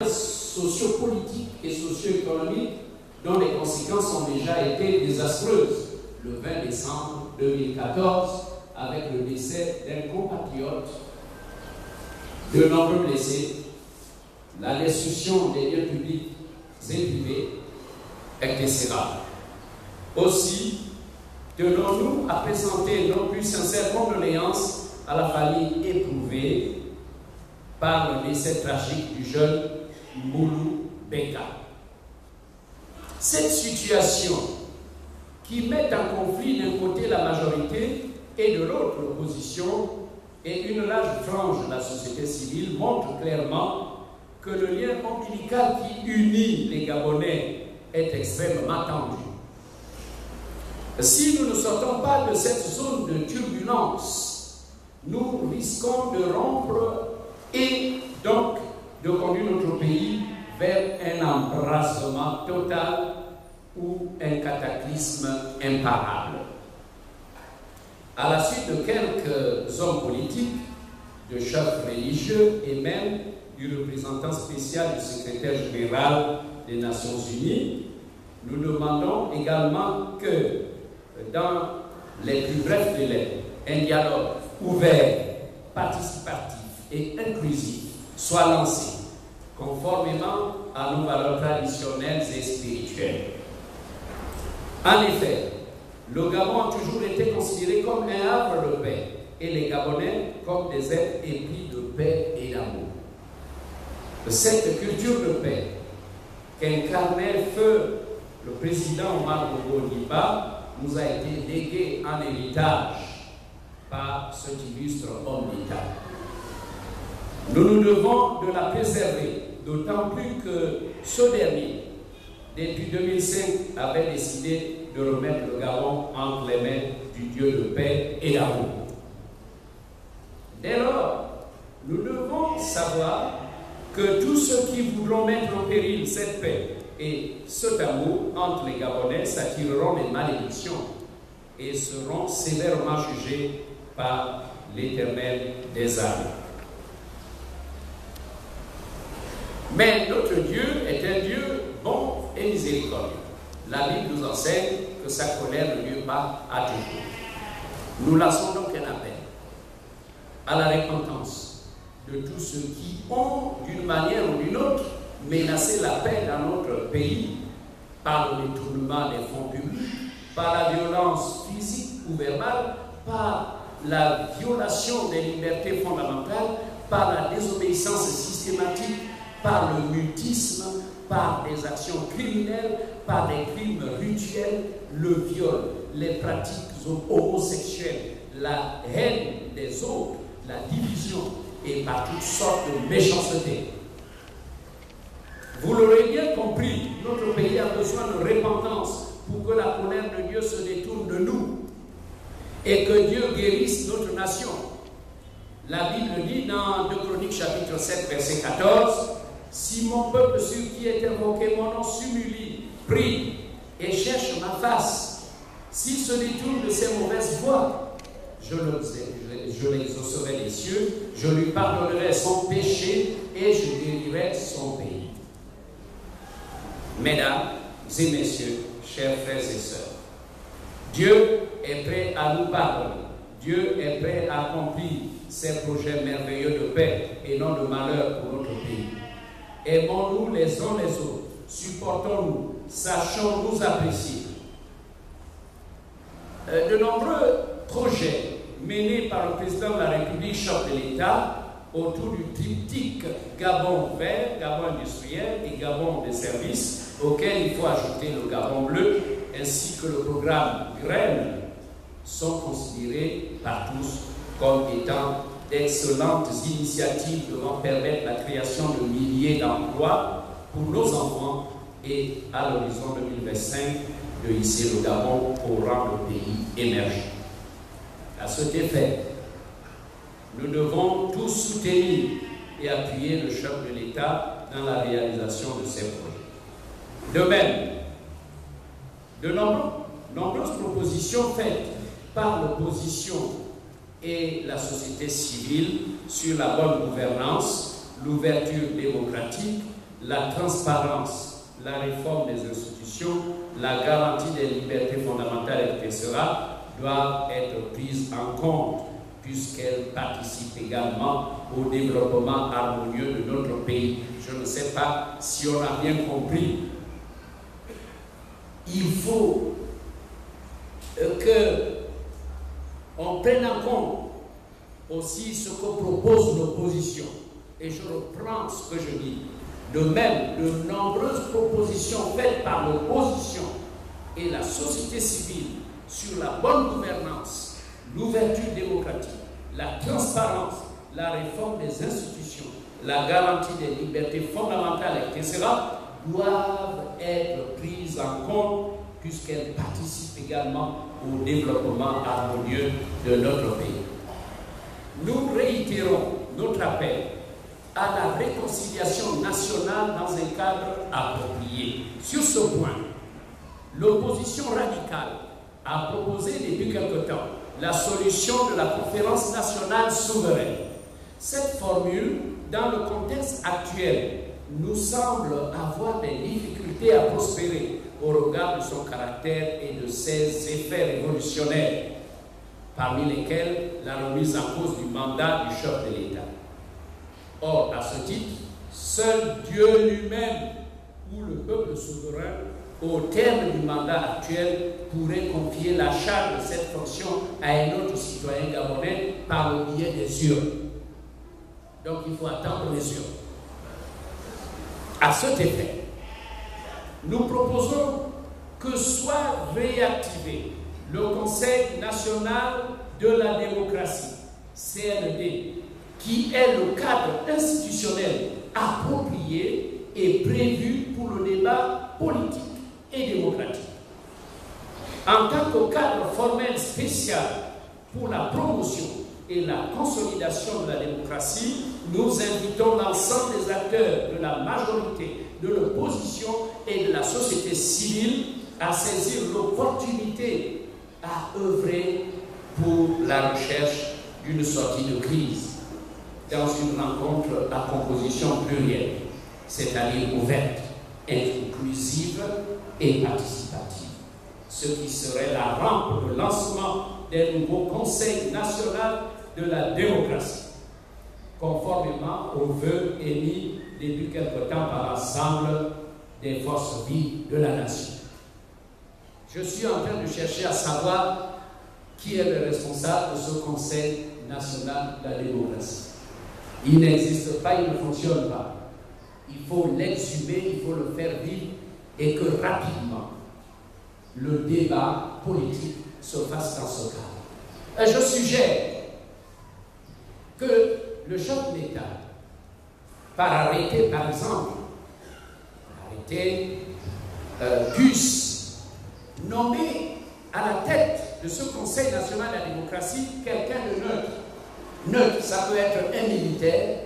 sociopolitiques et socio-économiques dont les conséquences ont déjà été désastreuses. Le 20 décembre 2014, avec le décès d'un compatriote, de nombreux blessés, la destruction des lieux publics et privés, etc. Aussi, tenons-nous à présenter nos plus sincères condoléances à la famille éprouvée par le décès tragique du jeune Moulou Beka. Cette situation qui met en conflit d'un côté la majorité et de l'autre l'opposition et une large frange de la société civile montre clairement que le lien ombilical qui unit les Gabonais est extrêmement tendu. Si nous ne sortons pas de cette zone de turbulence, nous risquons de rompre et donc de conduire notre pays vers un embrasement total ou un cataclysme imparable. À la suite de quelques hommes politiques, de chefs religieux et même du représentant spécial du secrétaire général des Nations Unies, nous demandons également que, dans les plus brefs délais, un dialogue ouvert, participatif et inclusif soit lancé, conformément à nos valeurs traditionnelles et spirituelles. En effet, le Gabon a toujours été considéré comme un havre de paix et les Gabonais comme des êtres épris de paix et d'amour. Cette culture de paix qu'incarnait feu le président Omar Bongo Ondimba nous a été léguée en héritage par cet illustre homme d'État. Nous nous devons de la préserver, d'autant plus que ce dernier, depuis 2005, avait décidé de remettre le Gabon entre les mains du Dieu de paix et d'amour. Dès lors, nous devons savoir que tous ceux qui voudront mettre en péril cette paix et cet amour entre les Gabonais s'attireront des malédictions et seront sévèrement jugés par l'Éternel des armées. Mais notre Dieu est un Dieu bon et miséricordieux. La Bible nous enseigne que sa colère ne dure pas à toujours. Nous lançons donc un appel à la repentance de tous ceux qui ont, d'une manière ou d'une autre, menacé la paix dans notre pays par le détournement des fonds publics, par la violence physique ou verbale, par la violation des libertés fondamentales, par la désobéissance systématique, par le mutisme, par des actions criminelles, par des crimes rituels, le viol, les pratiques homosexuelles, la haine des autres, la division et par toutes sortes de méchanceté. Vous l'aurez bien compris, notre pays a besoin de repentance pour que la colère de Dieu se détourne de nous et que Dieu guérisse notre nation. La Bible dit dans 2 Chroniques chapitre 7 verset 14, « Si mon peuple sur qui est invoqué mon nom s'humilie, prie et cherche ma face, s'il se détourne de ses mauvaises voies, je l'exaucerai des cieux, je lui pardonnerai son péché et je guérirai son pays. » Mesdames et messieurs, chers frères et sœurs, Dieu est prêt à nous pardonner. Dieu est prêt à accomplir ses projets merveilleux de paix et non de malheur pour notre pays. Aimons-nous les uns les autres, supportons-nous, sachons nous apprécier. De nombreux projets menés par le président de la République, chef de l'État, autour du triptyque Gabon vert, Gabon industriel et Gabon des services, auquel il faut ajouter le Gabon bleu, ainsi que le programme Graines, sont considérés par tous comme étant d'excellentes initiatives devant permettre la création de milliers d'emplois pour nos enfants et, à l'horizon 2025, de hisser le Gabon au rang de pays émergent. À cet effet, nous devons tous soutenir et appuyer le chef de l'État dans la réalisation de ces projets. De même, de nombreuses propositions faites par l'opposition et la société civile sur la bonne gouvernance, l'ouverture démocratique, la transparence, la réforme des institutions, la garantie des libertés fondamentales, etc., doivent être prises en compte puisqu'elles participent également au développement harmonieux de notre pays. Je ne sais pas si on a bien compris. Il faut qu'on prenne en compte aussi ce que propose l'opposition. Et je reprends ce que je dis. De même, de nombreuses propositions faites par l'opposition et la société civile sur la bonne gouvernance, l'ouverture démocratique, la transparence, la réforme des institutions, la garantie des libertés fondamentales, etc., doivent être prises en compte puisqu'elles participent également au développement harmonieux de notre pays. Nous réitérons notre appel à la réconciliation nationale dans un cadre approprié. Sur ce point, l'opposition radicale a proposé depuis quelque temps la solution de la conférence nationale souveraine. Cette formule, dans le contexte actuel, nous semble avoir des difficultés à prospérer au regard de son caractère et de ses effets révolutionnaires, parmi lesquels la remise en cause du mandat du chef de l'État. Or, à ce titre, seul Dieu lui-même ou le peuple souverain, au terme du mandat actuel, pourrait confier la charge de cette fonction à un autre citoyen gabonais par le biais des urnes. Donc, il faut attendre les urnes. À cet effet, nous proposons que soit réactivé le Conseil national de la démocratie, CND, qui est le cadre institutionnel approprié et prévu pour le débat politique et démocratique. En tant que cadre formel spécial pour la promotion et la consolidation de la démocratie, nous invitons l'ensemble des acteurs de la majorité, de l'opposition et de la société civile à saisir l'opportunité à œuvrer pour la recherche d'une sortie de crise dans une rencontre à composition plurielle, c'est-à-dire ouverte, inclusive et participative, ce qui serait la rampe de lancement des nouveaux conseils nationaux de la démocratie, conformément aux vœux émis depuis quelque temps par l'ensemble des forces vives de la nation. Je suis en train de chercher à savoir qui est le responsable de ce Conseil national de la démocratie. Il n'existe pas, il ne fonctionne pas. Il faut l'exhumer, il faut le faire vivre et que rapidement le débat politique se fasse dans ce cadre. Et je suggère que le chef de l'État, par arrêté par exemple, puisse nommer à la tête de ce Conseil national de la démocratie quelqu'un de neutre. Neutre, ça peut être un militaire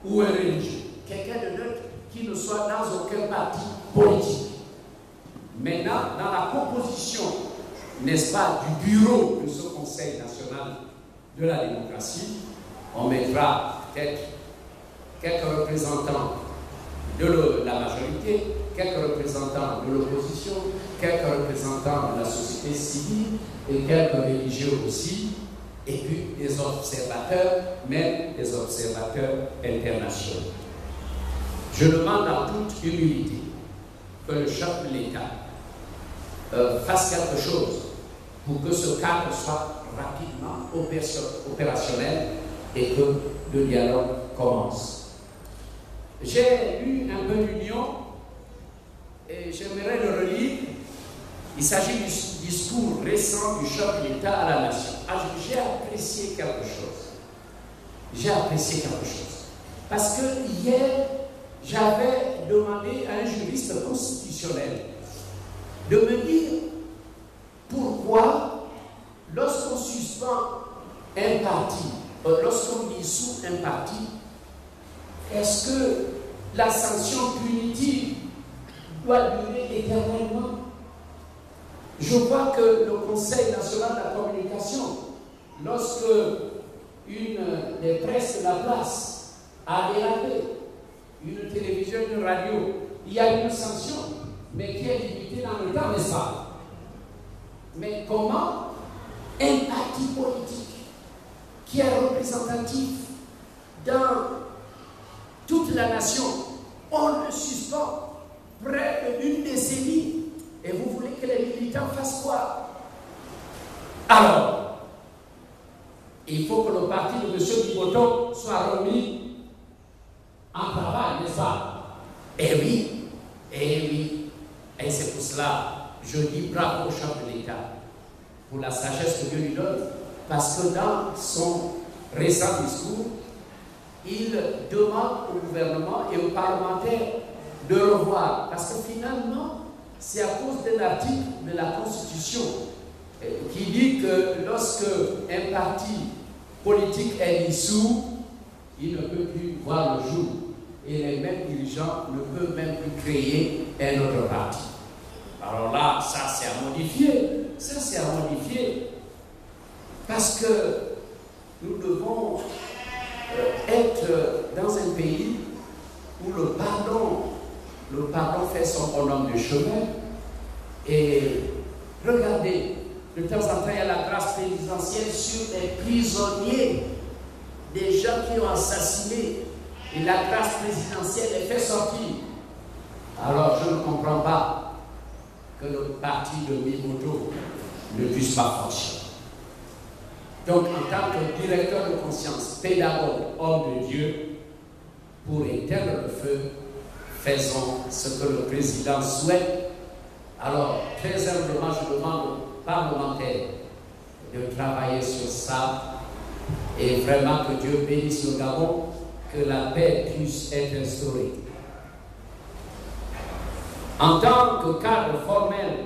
ou un religieux. Quelqu'un de neutre qui ne soit dans aucun parti politique. Maintenant, dans la composition, n'est-ce pas, du bureau de ce Conseil national de la démocratie, on mettra peut-être quelques représentants de la majorité, quelques représentants de l'opposition, quelques représentants de la société civile et quelques religieux aussi, et puis des observateurs, même des observateurs internationaux. Je demande en toute humilité que le chef de l'État fasse quelque chose pour que ce cadre soit rapidement opérationnel et que le dialogue commence. J'ai lu un peu l'Union et j'aimerais le relire. Il s'agit du discours récent du chef de l'État à la nation. J'ai apprécié quelque chose. J'ai apprécié quelque chose. Parce que hier, j'avais demandé à un juriste constitutionnel de me dire pourquoi, lorsqu'on suspend un parti, lorsqu'on dissout un parti, est-ce que la sanction punitive doit durer éternellement? Je vois que le Conseil national de la communication, lorsque une des presses de la place a dérapé, une télévision, une radio, il y a une sanction, mais qui est limitée dans le temps, n'est-ce pas? Mais comment un parti politique qui est représentatif dans toute la nation, on le suspend près d'une décennie, et vous voulez que les militants fassent quoi? Alors, il faut que le parti de M. Biboto soit remis en travail, n'est-ce pas? Eh oui, et c'est pour cela, je dis bravo au chef de l'État pour la sagesse que Dieu lui donne, parce que dans son récent discours, il demande au gouvernement et aux parlementaires de revoir, parce que finalement, c'est à cause d'un article de la Constitution qui dit que lorsque un parti politique est dissous, il ne peut plus voir le jour. Et les mêmes dirigeants ne peuvent même plus créer un autre parti. Alors là, ça c'est à modifier. Ça c'est à modifier. Parce que nous devons être dans un pays où le pardon fait son bonhomme de chemin. Et regardez, de temps en temps, il y a la grâce présidentielle sur les prisonniers, des gens qui ont assassiné. Et la grâce présidentielle est fait sortir. Alors je ne comprends pas que le parti de Biboto ne puisse pas fonctionner. Donc en tant que directeur de conscience, pédagogue, homme de Dieu, pour éteindre le feu, faisons ce que le président souhaite. Alors très humblement, je demande aux parlementaires de travailler sur ça et vraiment que Dieu bénisse le Gabon, que la paix puisse être instaurée. En tant que cadre formel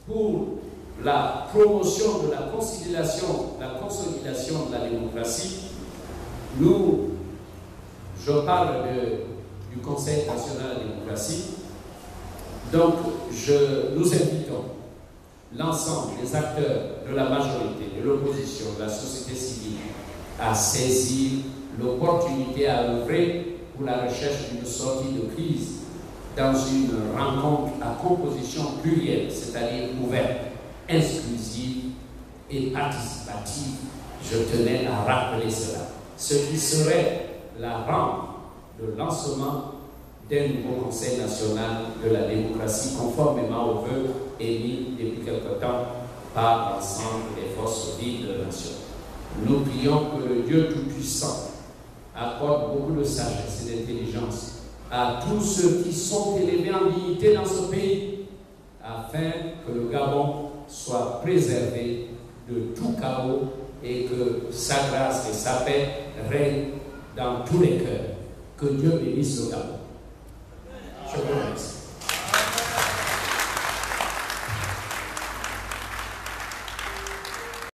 pour la promotion de la consolidation de la démocratie, je parle du Conseil national de la démocratie, donc nous invitons l'ensemble des acteurs de la majorité, de l'opposition, de la société civile à saisir l'opportunité à œuvrer pour la recherche d'une sortie de crise dans une rencontre à composition plurielle, c'est-à-dire ouverte, inclusive et participative. Je tenais à rappeler cela. Ce qui serait la rampe de lancement d'un nouveau Conseil national de la démocratie conformément aux vœux émis depuis quelque temps par l'ensemble des forces vives de la nation. Nous prions que le Dieu Tout-Puissant accorde beaucoup de sagesse et d'intelligence à tous ceux qui sont élevés en dignité dans ce pays, afin que le Gabon soit préservé de tout chaos et que sa grâce et sa paix règnent dans tous les cœurs. Que Dieu bénisse le Gabon.